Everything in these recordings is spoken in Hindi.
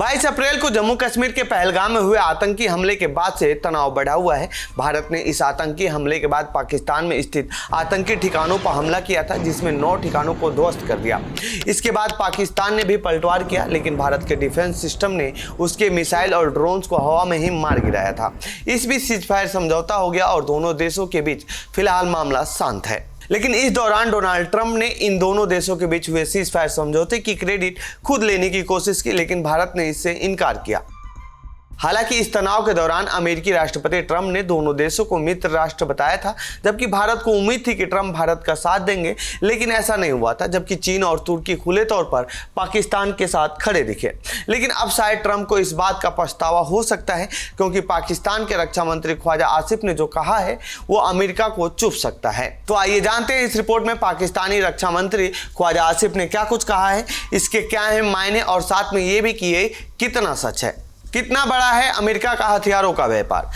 22 अप्रैल को जम्मू कश्मीर के पहलगाम में हुए आतंकी हमले के बाद से तनाव बढ़ा हुआ है। भारत ने इस आतंकी हमले के बाद पाकिस्तान में स्थित आतंकी ठिकानों पर हमला किया था, जिसमें 9 ठिकानों को ध्वस्त कर दिया। इसके बाद पाकिस्तान ने भी पलटवार किया, लेकिन भारत के डिफेंस सिस्टम ने उसके मिसाइल और ड्रोन्स को हवा में ही मार गिराया था। इस बीच सीजफायर समझौता हो गया और दोनों देशों के बीच फिलहाल मामला शांत है। लेकिन इस दौरान डोनाल्ड ट्रंप ने इन दोनों देशों के बीच हुए सीजफायर समझौते की क्रेडिट खुद लेने की कोशिश की, लेकिन भारत ने इससे इनकार किया। हालांकि इस तनाव के दौरान अमेरिकी राष्ट्रपति ट्रंप ने दोनों देशों को मित्र राष्ट्र बताया था, जबकि भारत को उम्मीद थी कि ट्रंप भारत का साथ देंगे, लेकिन ऐसा नहीं हुआ था। जबकि चीन और तुर्की खुले तौर पर पाकिस्तान के साथ खड़े दिखे। लेकिन अब शायद ट्रंप को इस बात का पछतावा हो सकता है, क्योंकि पाकिस्तान के रक्षा मंत्री ख्वाजा आसिफ ने जो कहा है वो अमेरिका को चुभ सकता है। तो आइए जानते हैं इस रिपोर्ट में पाकिस्तानी रक्षा मंत्री ख्वाजा आसिफ ने क्या कुछ कहा है, इसके क्या है मायने, और साथ में ये भी कि ये कितना सच है। कितना बड़ा है अमेरिका का हथियारों का व्यापार।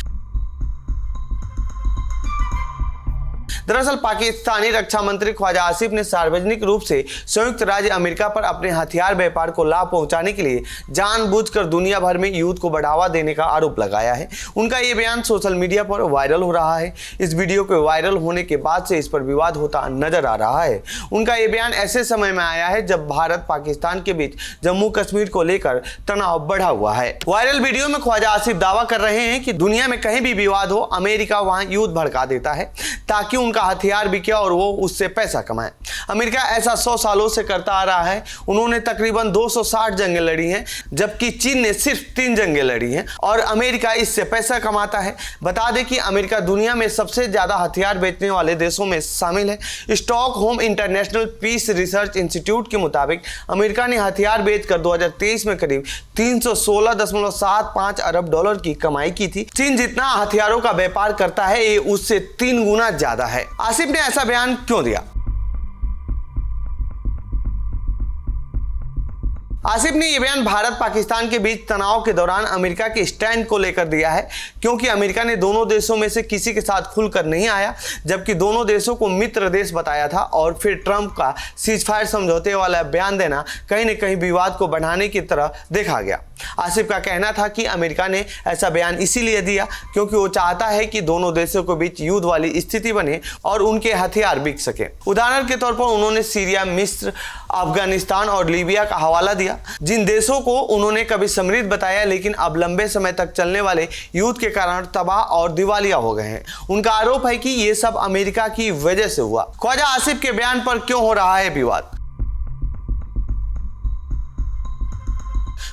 दरअसल पाकिस्तानी रक्षा मंत्री ख्वाजा आसिफ ने सार्वजनिक रूप से संयुक्त राज्य अमेरिका पर अपने हथियार व्यापार को लाभ पहुंचाने के लिए जानबूझकर दुनिया भर में युद्ध को बढ़ावा देने का आरोप लगाया है। उनका ये बयान सोशल मीडिया पर वायरल हो रहा है। इस वीडियो के वायरल होने के बाद से इस पर विवाद होता नजर आ रहा है। उनका ये बयान ऐसे समय में आया है जब भारत पाकिस्तान के बीच जम्मू कश्मीर को लेकर तनाव बढ़ा हुआ है। वायरल वीडियो में ख्वाजा आसिफ दावा कर रहे हैं कि दुनिया में कहीं भी विवाद हो, अमेरिका वहां युद्ध भड़का देता है ताकि उनका हथियार बिके और वो उससे पैसा कमाए। अमेरिका ऐसा 100 सालों से करता आ रहा है। उन्होंने तकरीबन 260 जंगें लड़ी हैं, जबकि चीन ने सिर्फ 3 जंगें लड़ी हैं और अमेरिका इससे पैसा कमाता है। बता दें कि अमेरिका दुनिया में सबसे ज्यादा हथियार बेचने वाले देशों में शामिल है। Stockholm International Peace Research Institute के मुताबिक अमेरिका ने हथियार बेचकर 2023 में करीब 316.75 अरब डॉलर की कमाई की थी। चीन जितना हथियारों का व्यापार करता है, ये उससे 3 गुना ज्यादा है। आसिफ ने ऐसा बयान क्यों दिया? आसिफ ने यह बयान भारत पाकिस्तान के बीच तनाव के दौरान अमेरिका के स्टैंड को लेकर दिया है, क्योंकि अमेरिका ने दोनों देशों में से किसी के साथ खुलकर नहीं आया, जबकि दोनों देशों को मित्र देश बताया था। और फिर ट्रंप का सीजफायर समझौते वाला बयान देना कहीं न कहीं विवाद को बढ़ाने की तरह देखा गया। आसिफ का कहना था कि अमेरिका ने ऐसा बयान इसीलिए दिया क्योंकि वो चाहता है कि दोनों देशों के बीच युद्ध वाली स्थिति बने और उनके हथियार बिक सके। उदाहरण के तौर पर उन्होंने सीरिया, मिस्र, अफगानिस्तान और लीबिया का हवाला दिया, जिन देशों को उन्होंने कभी समृद्ध बताया, लेकिन अब लंबे समय तक चलने वाले युद्ध के कारण तबाह और दिवालिया हो गए हैं। उनका आरोप है कि ये सब अमेरिका की वजह से हुआ। ख्वाजा आसिफ के बयान पर क्यों हो रहा है विवाद?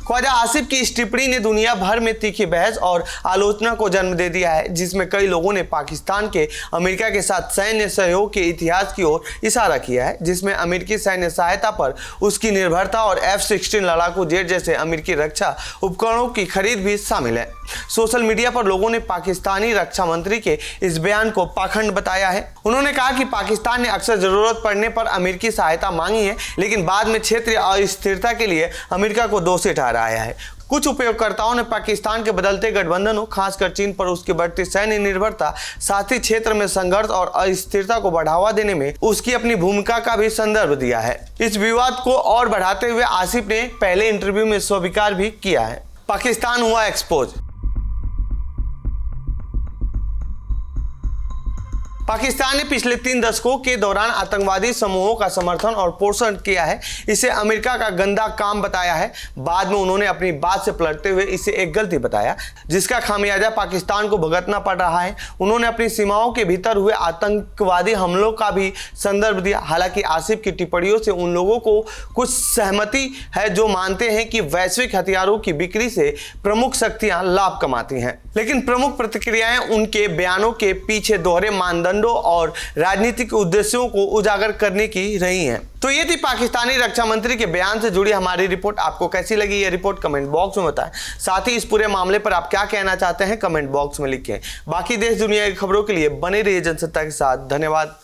ख्वाजा आसिफ की इस टिप्पणी ने दुनिया भर में तीखी बहस और आलोचना को जन्म दे दिया है, जिसमें कई लोगों ने पाकिस्तान के अमेरिका के साथ सैन्य सहयोग के इतिहास की ओर इशारा किया है, जिसमें अमेरिकी सैन्य सहायता पर उसकी निर्भरता और F-16 लड़ाकू जेट जैसे अमेरिकी रक्षा उपकरणों की खरीद भी शामिल है। सोशल मीडिया पर लोगों ने पाकिस्तानी रक्षा मंत्री के इस बयान को पाखंड बताया है। उन्होंने कहा कि पाकिस्तान ने अक्सर जरूरत पड़ने पर अमेरिकी सहायता मांगी है, लेकिन बाद में क्षेत्रीय अस्थिरता के लिए अमेरिका को दोषी ठहराया है। कुछ उपयोगकर्ताओं ने पाकिस्तान के बदलते गठबंधनों, खासकर चीन पर उसकी बढ़ती सैन्य निर्भरता, साथ ही क्षेत्र में संघर्ष और अस्थिरता को बढ़ावा देने में उसकी अपनी भूमिका का भी संदर्भ दिया है। इस विवाद को और बढ़ाते हुए आसिफ ने पहले इंटरव्यू में स्वीकार भी किया है। पाकिस्तान हुआ एक्सपोज। पाकिस्तान ने पिछले 3 दशकों के दौरान आतंकवादी समूहों का समर्थन और पोषण किया है। इसे अमेरिका का गंदा काम बताया है। बाद में उन्होंने अपनी बात से पलटते हुए इसे एक गलती बताया, जिसका खामियाजा पाकिस्तान को भुगतना पड़ रहा है। उन्होंने अपनी सीमाओं के भीतर हुए आतंकवादी हमलों का भी संदर्भ दिया। हालांकि आसिफ की टिप्पणियों से उन लोगों को कुछ सहमति है जो मानते हैं कि वैश्विक हथियारों की बिक्री से प्रमुख शक्तियां लाभ कमाती हैं, लेकिन प्रमुख प्रतिक्रियाएं उनके बयानों के पीछे दोहरे मानदंड और राजनीतिक उद्देश्यों को उजागर करने की रही हैं। तो ये थी पाकिस्तानी रक्षा मंत्री के बयान से जुड़ी हमारी रिपोर्ट। आपको कैसी लगी ये रिपोर्ट कमेंट बॉक्स में बताएं। साथ ही इस पूरे मामले पर आप क्या कहना चाहते हैं कमेंट बॉक्स में लिखें। बाकी देश दुनिया की खबरों के लिए बने रहिए जनसत्ता के साथ। धन्यवाद।